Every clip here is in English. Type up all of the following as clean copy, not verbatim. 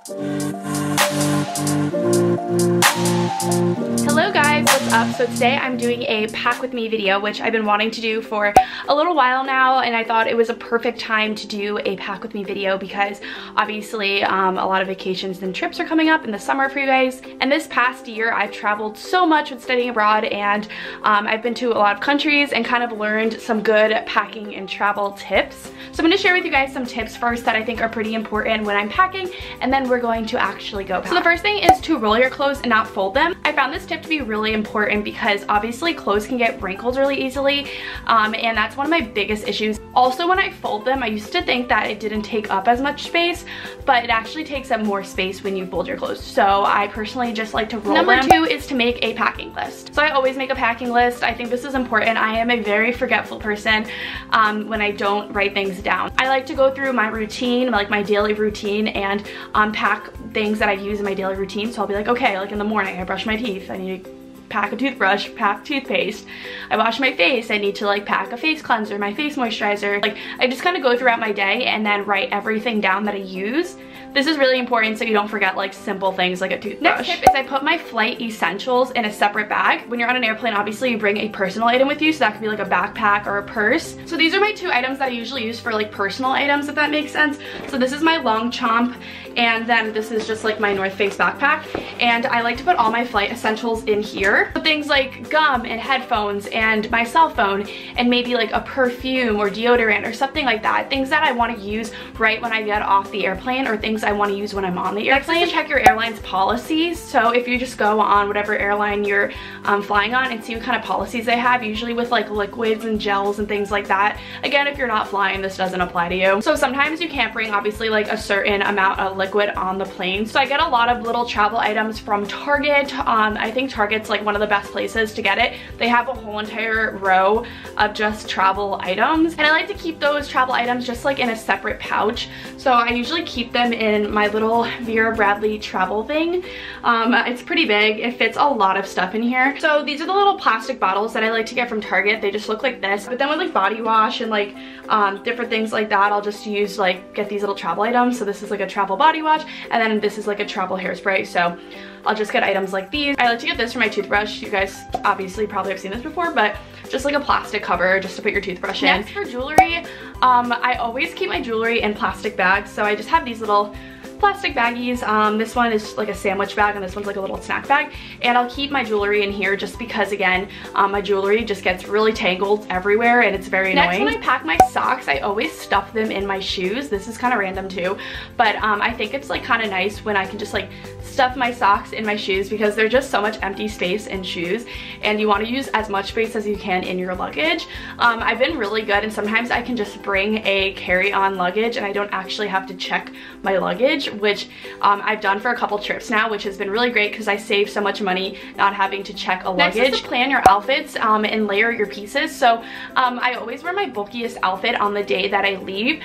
Hello guys, what's up? So today I'm doing a pack with me video, which I've been wanting to do for a little while now, and I thought it was a perfect time to do a pack with me video because obviously a lot of vacations and trips are coming up in the summer for you guys. And this past year I've traveled so much with studying abroad, and I've been to a lot of countries and kind of learned some good packing and travel tips. So I'm going to share with you guys some tips first that I think are pretty important when I'm packing, and then we're going to actually go pack. So the first thing is to roll your clothes and not fold them. I found this tip to be really important because obviously clothes can get wrinkled really easily, and that's one of my biggest issues. Also, when I fold them, I used to think that it didn't take up as much space, but it actually takes up more space when you fold your clothes. So I personally just like to roll them. Number 2 is to make a packing list. So I always make a packing list. I think this is important. I am a very forgetful person when I don't write things down. I like to go through my routine, like my daily routine, and pack things that I use in my daily routine. So I'll be like, okay, like in the morning I brush my teeth, I need to pack a toothbrush, pack toothpaste. I wash my face, I need to like pack a face cleanser, my face moisturizer. Like I just kind of go throughout my day and then write everything down that I use. This is really important so you don't forget like simple things like a toothbrush. Next tip is I put my flight essentials in a separate bag. When you're on an airplane, obviously you bring a personal item with you, so that could be like a backpack or a purse. So these are my 2 items that I usually use for like personal items, if that makes sense. So this is my long chomp, and then this is just like my North Face backpack, and I like to put all my flight essentials in here. So things like gum and headphones and my cell phone and maybe like a perfume or deodorant or something like that. Things that I want to use right when I get off the airplane, or things I want to use when I'm on the airplane. Next is to check your airline's policies. So if you just go on whatever airline you're flying on and see what kind of policies they have, usually with like liquids and gels and things like that. Again, if you're not flying, this doesn't apply to you. So sometimes you can't bring obviously like a certain amount of liquid on the plane. So I get a lot of little travel items from Target. I think Target's like one of the best places to get it. They have a whole entire row of just travel items, and I like to keep those travel items just like in a separate pouch. So I usually keep them in my little Vera Bradley travel thing. It's pretty big. It fits a lot of stuff in here. So these are the little plastic bottles that I like to get from Target. They just look like this, but then with like body wash and like different things like that, I'll just use like get these little travel items. So this is like a travel body wash, and then this is like a travel hairspray. So I'll just get items like these. I like to get this for my toothbrush. You guys obviously probably have seen this before, but just like a plastic cover just to put your toothbrush in. Next, for jewelry, I always keep my jewelry in plastic bags. So I just have these little plastic baggies. This one is like a sandwich bag, and this one's like a little snack bag, and I'll keep my jewelry in here just because, again, my jewelry just gets really tangled everywhere and it's very annoying. Next, when I pack my socks, I always stuff them in my shoes. This is kind of random too, but I think it's like kind of nice when I can just like stuff my socks in my shoes because there's just so much empty space in shoes, and you want to use as much space as you can in your luggage. I've been really good, and sometimes I can just bring a carry-on luggage and I don't actually have to check my luggage, which I've done for a couple trips now, which has been really great because I save so much money not having to check a luggage. Next is to plan your outfits and layer your pieces. So I always wear my bulkiest outfit on the day that I leave,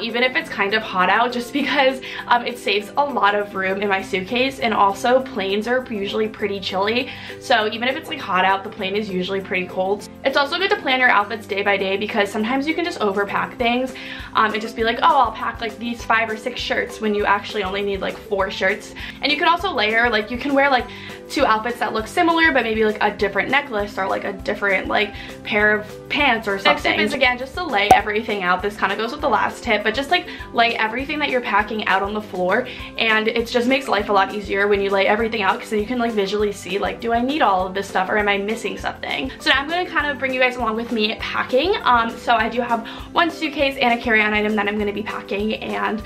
even if it's kind of hot out, just because it saves a lot of room in my suitcase. And also planes are usually pretty chilly, so even if it's like hot out, the plane is usually pretty cold. It's also good to plan your outfits day by day because sometimes you can just overpack things and just be like, oh, I'll pack like these 5 or 6 shirts when you actually only need like 4 shirts. And you can also layer, like you can wear like 2 outfits that look similar but maybe like a different necklace or like a different like pair of pants or something. Next tip is, again, just to lay everything out. This kind of goes with the last tip, but just like lay everything that you're packing out on the floor, and it just makes life a lot easier when you lay everything out because then you can like visually see like, do I need all of this stuff or am I missing something? So now I'm going to kind of bring you guys along with me packing. So I do have 1 suitcase and a carry-on item that I'm going to be packing, and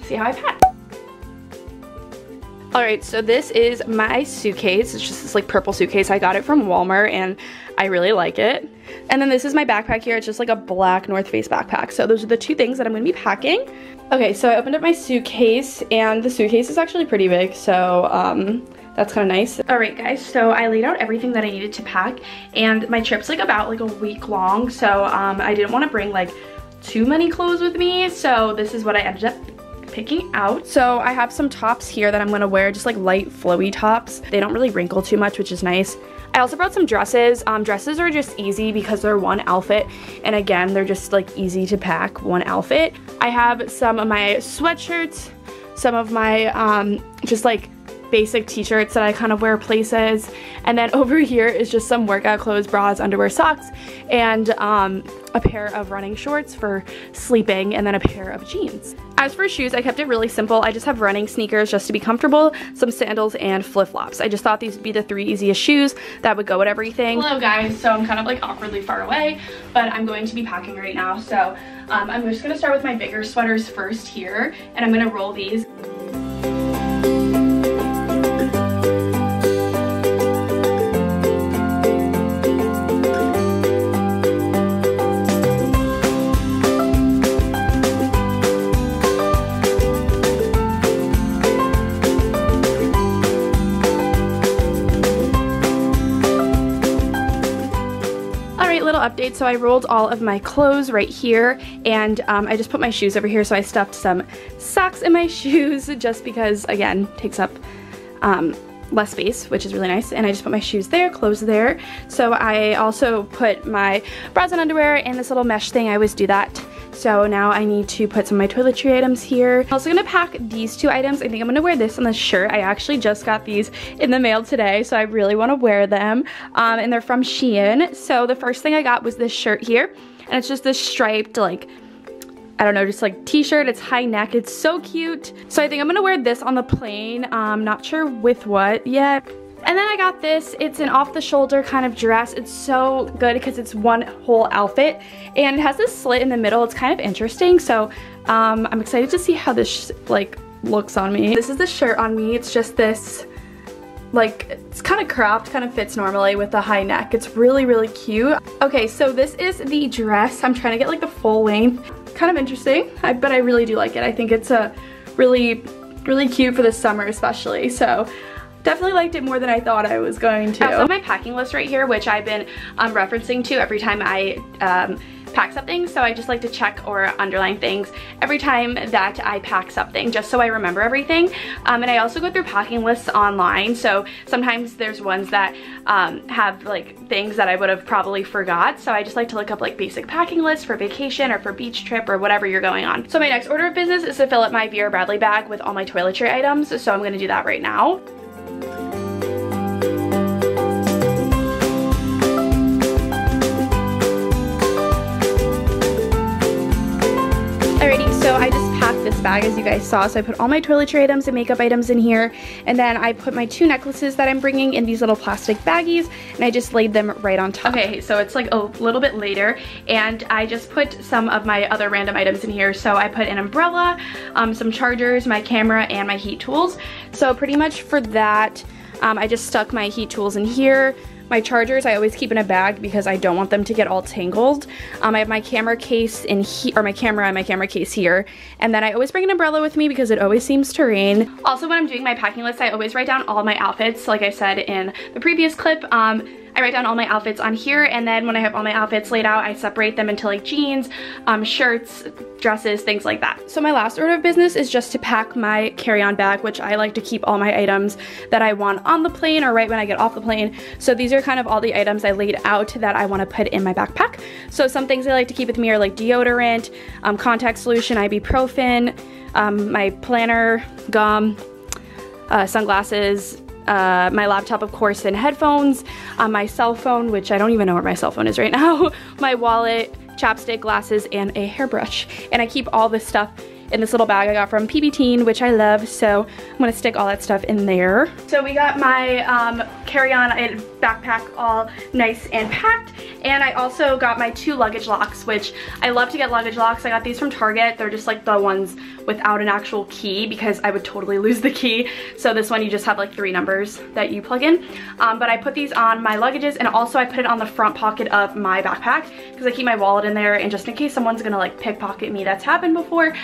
see how I pack. Alright, so this is my suitcase. It's just this like purple suitcase. I got it from Walmart and I really like it. And then this is my backpack here. It's just like a black North Face backpack. So those are the 2 things that I'm going to be packing. Okay, so I opened up my suitcase, and the suitcase is actually pretty big, so that's kind of nice. Alright guys, so I laid out everything that I needed to pack, and my trip's like about like a week long, so I didn't want to bring like too many clothes with me, so this is what I ended up picking out. So I have some tops here that I'm going to wear, just like light flowy tops. They don't really wrinkle too much, which is nice. I also brought some dresses. Dresses are just easy because they're one outfit, and again, they're just like easy to pack, one outfit. I have some of my sweatshirts, some of my just like basic t-shirts that I kind of wear places, and then over here is just some workout clothes, bras, underwear, socks, and a pair of running shorts for sleeping, and then a pair of jeans. As for shoes, I kept it really simple. I just have running sneakers just to be comfortable, some sandals, and flip-flops. I just thought these would be the 3 easiest shoes that would go with everything. Hello guys, so I'm kind of like awkwardly far away, but I'm going to be packing right now. So I'm just gonna start with my bigger sweaters first here, and I'm gonna roll these. Update. So I rolled all of my clothes right here, and I just put my shoes over here. So I stuffed some socks in my shoes just because, again, takes up less space, which is really nice. And I just put my shoes there, clothes there. So I also put my bras and underwear in this little mesh thing. I always do that. So now I need to put some of my toiletry items here. I'm also gonna pack these 2 items. I think I'm gonna wear this on the shirt. I actually just got these in the mail today, so I really wanna wear them. And they're from Shein. So the first thing I got was this shirt here, and it's just this striped, like, I don't know, just like t-shirt. It's high neck, it's so cute. So I think I'm gonna wear this on the plane. Not sure with what yet. And then I got this. It's an off-the-shoulder kind of dress. It's so good because it's one whole outfit, and it has this slit in the middle. It's kind of interesting. So I'm excited to see how this like looks on me. This is the shirt on me. It's just this, like, it's kind of cropped, kind of fits normally with the high neck. It's really, really cute. Okay, so this is the dress. I'm trying to get like the full length. Kind of interesting, but I really do like it. I think it's a really, really cute for the summer especially. So definitely liked it more than I thought I was going to. I also have my packing list right here, which I've been referencing to every time I pack something. So I just like to check or underline things every time that I pack something, just so I remember everything. And I also go through packing lists online. So sometimes there's ones that have like things that I would have probably forgot. So I just like to look up like basic packing lists for vacation or for beach trip or whatever you're going on. So my next order of business is to fill up my Vera Bradley bag with all my toiletry items. So I'm gonna do that right now. Alrighty, so I just packed this bag as you guys saw. So I put all my toiletry items and makeup items in here, and then I put my 2 necklaces that I'm bringing in these little plastic baggies, and I just laid them right on top. Okay, so it's like a little bit later, and I just put some of my other random items in here. So I put an umbrella, some chargers, my camera, and my heat tools. So pretty much for that, I just stuck my heat tools in here. My chargers I always keep in a bag because I don't want them to get all tangled. I have my camera case in here, or my camera and my camera case here. And then I always bring an umbrella with me because it always seems to rain. Also, when I'm doing my packing list, I always write down all my outfits. Like I said in the previous clip, I write down all my outfits on here, and then when I have all my outfits laid out, I separate them into like jeans, shirts, dresses, things like that. So my last order of business is just to pack my carry-on bag, which I like to keep all my items that I want on the plane or right when I get off the plane. So these are kind of all the items I laid out that I want to put in my backpack. So some things I like to keep with me are like deodorant, contact solution, ibuprofen, my planner, gum, sunglasses, my laptop, of course, and headphones, my cell phone, which I don't even know where my cell phone is right now, my wallet, chapstick, glasses, and a hairbrush. And I keep all this stuff in this little bag I got from PB Teen, which I love, so I'm gonna stick all that stuff in there. So we got my carry-on backpack all nice and packed, and I also got my 2 luggage locks, which I love to get luggage locks. I got these from Target. They're just like the ones without an actual key because I would totally lose the key. So this one you just have like 3 numbers that you plug in. But I put these on my luggages, and also I put it on the front pocket of my backpack because I keep my wallet in there, and just in case someone's gonna like pickpocket me, that's happened before.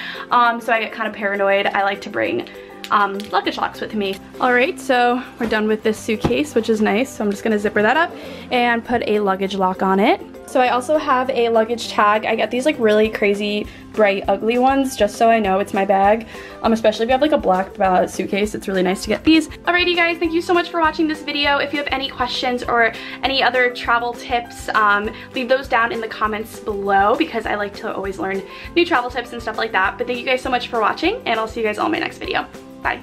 So I get kind of paranoid. I like to bring luggage locks with me. Alright, so we're done with this suitcase, which is nice. So I'm just gonna zipper that up and put a luggage lock on it. So I also have a luggage tag. I get these like really crazy bright ugly ones just so I know it's my bag, especially if you have like a black suitcase. It's really nice to get these. Alrighty guys, thank you so much for watching this video. If you have any questions or any other travel tips, leave those down in the comments below because I like to always learn new travel tips and stuff like that. But thank you guys so much for watching, and I'll see you guys all in my next video. Bye.